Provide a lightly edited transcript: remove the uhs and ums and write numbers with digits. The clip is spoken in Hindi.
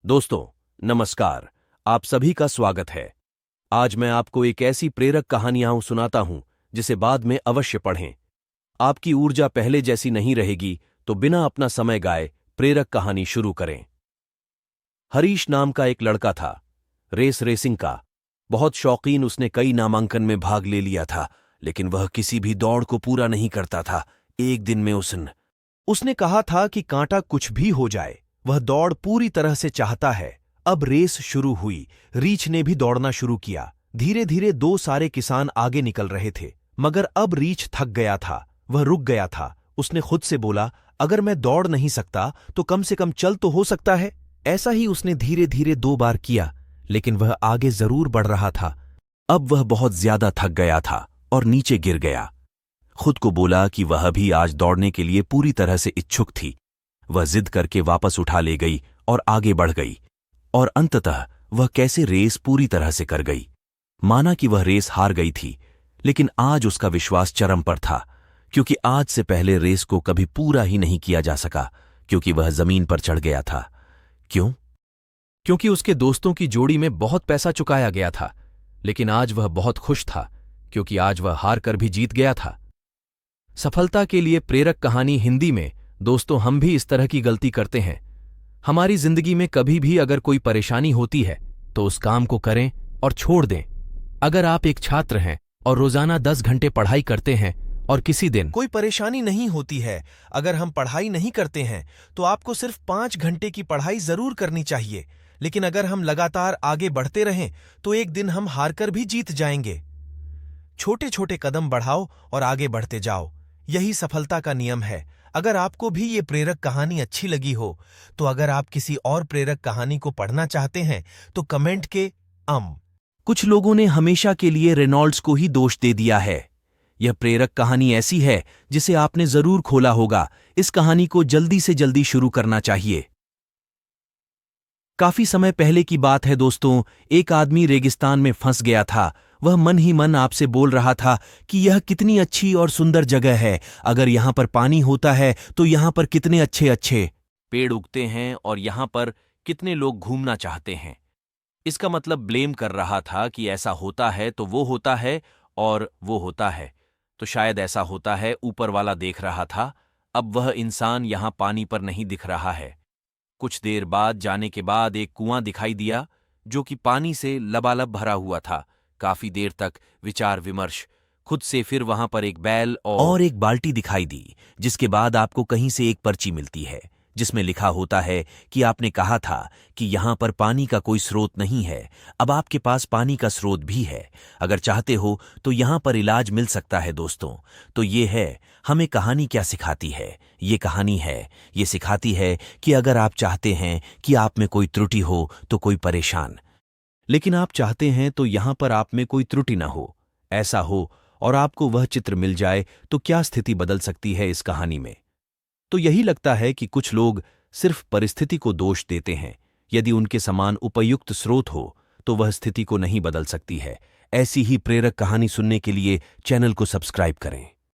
दोस्तों नमस्कार। आप सभी का स्वागत है। आज मैं आपको एक ऐसी प्रेरक कहानियां सुनाता हूं जिसे बाद में अवश्य पढ़ें। आपकी ऊर्जा पहले जैसी नहीं रहेगी, तो बिना अपना समय गाए प्रेरक कहानी शुरू करें। हरीश नाम का एक लड़का था, रेसिंग का बहुत शौकीन। उसने कई नामांकन में भाग ले लिया था, लेकिन वह किसी भी दौड़ को पूरा नहीं करता था। एक दिन में उसने कहा था कि कांटा कुछ भी हो जाए, वह दौड़ पूरी तरह से चाहता है। अब रेस शुरू हुई। रीछ ने भी दौड़ना शुरू किया। धीरे धीरे दो सारे किसान आगे निकल रहे थे, मगर अब रीछ थक गया था। वह रुक गया था। उसने खुद से बोला, अगर मैं दौड़ नहीं सकता तो कम से कम चल तो हो सकता है। ऐसा ही उसने धीरे धीरे 2 बार किया, लेकिन वह आगे जरूर बढ़ रहा था। अब वह बहुत ज्यादा थक गया था और नीचे गिर गया। खुद को बोला कि वह भी आज दौड़ने के लिए पूरी तरह से इच्छुक थी। वह जिद करके वापस उठा ले गई और आगे बढ़ गई, और अंततः वह कैसे रेस पूरी तरह से कर गई। माना कि वह रेस हार गई थी, लेकिन आज उसका विश्वास चरम पर था, क्योंकि आज से पहले रेस को कभी पूरा ही नहीं किया जा सका, क्योंकि वह जमीन पर चढ़ गया था। क्यों? क्योंकि उसके दोस्तों की जोड़ी में बहुत पैसा चुकाया गया था। लेकिन आज वह बहुत खुश था, क्योंकि आज वह हार कर भी जीत गया था। सफलता के लिए प्रेरक कहानी हिंदी में। दोस्तों, हम भी इस तरह की गलती करते हैं। हमारी जिंदगी में कभी भी अगर कोई परेशानी होती है तो उस काम को करें और छोड़ दें। अगर आप एक छात्र हैं और रोजाना 10 घंटे पढ़ाई करते हैं और किसी दिन कोई परेशानी नहीं होती है, अगर हम पढ़ाई नहीं करते हैं तो आपको सिर्फ 5 घंटे की पढ़ाई जरूर करनी चाहिए। लेकिन अगर हम लगातार आगे बढ़ते रहें तो एक दिन हम हारकर भी जीत जाएंगे। छोटे छोटे कदम बढ़ाओ और आगे बढ़ते जाओ, यही सफलता का नियम है। अगर आपको भी ये प्रेरक कहानी अच्छी लगी हो, तो अगर आप किसी और प्रेरक कहानी को पढ़ना चाहते हैं तो कमेंट के कुछ लोगों ने हमेशा के लिए रेनॉल्ड्स को ही दोष दे दिया है। यह प्रेरक कहानी ऐसी है जिसे आपने जरूर खोला होगा। इस कहानी को जल्दी से जल्दी शुरू करना चाहिए। काफी समय पहले की बात है दोस्तों, एक आदमी रेगिस्तान में फंस गया था। वह मन ही मन आपसे बोल रहा था कि यह कितनी अच्छी और सुंदर जगह है। अगर यहां पर पानी होता है तो यहां पर कितने अच्छे अच्छे पेड़ उगते हैं और यहां पर कितने लोग घूमना चाहते हैं। इसका मतलब ब्लेम कर रहा था कि ऐसा होता है तो वो होता है, और वो होता है तो शायद ऐसा होता है। ऊपर वाला देख रहा था। अब वह इंसान यहां पानी पर नहीं दिख रहा है। कुछ देर बाद जाने के बाद एक कुआं दिखाई दिया, जो कि पानी से लबालब भरा हुआ था। काफी देर तक विचार विमर्श, खुद से फिर वहां पर एक बैल और एक बाल्टी दिखाई दी, जिसके बाद आपको कहीं से एक पर्ची मिलती है जिसमें लिखा होता है कि आपने कहा था कि यहां पर पानी का कोई स्रोत नहीं है। अब आपके पास पानी का स्रोत भी है। अगर चाहते हो तो यहां पर इलाज मिल सकता है दोस्तों। तो ये है, हमें कहानी क्या सिखाती है। ये कहानी है, ये सिखाती है कि अगर आप चाहते हैं कि आप में कोई त्रुटि हो तो कोई परेशान, लेकिन आप चाहते हैं तो यहां पर आप में कोई त्रुटि ना हो, ऐसा हो और आपको वह चित्र मिल जाए, तो क्या स्थिति बदल सकती है इस कहानी में। तो यही लगता है कि कुछ लोग सिर्फ परिस्थिति को दोष देते हैं। यदि उनके समान उपयुक्त स्रोत हो तो वह स्थिति को नहीं बदल सकती है। ऐसी ही प्रेरक कहानी सुनने के लिए चैनल को सब्सक्राइब करें।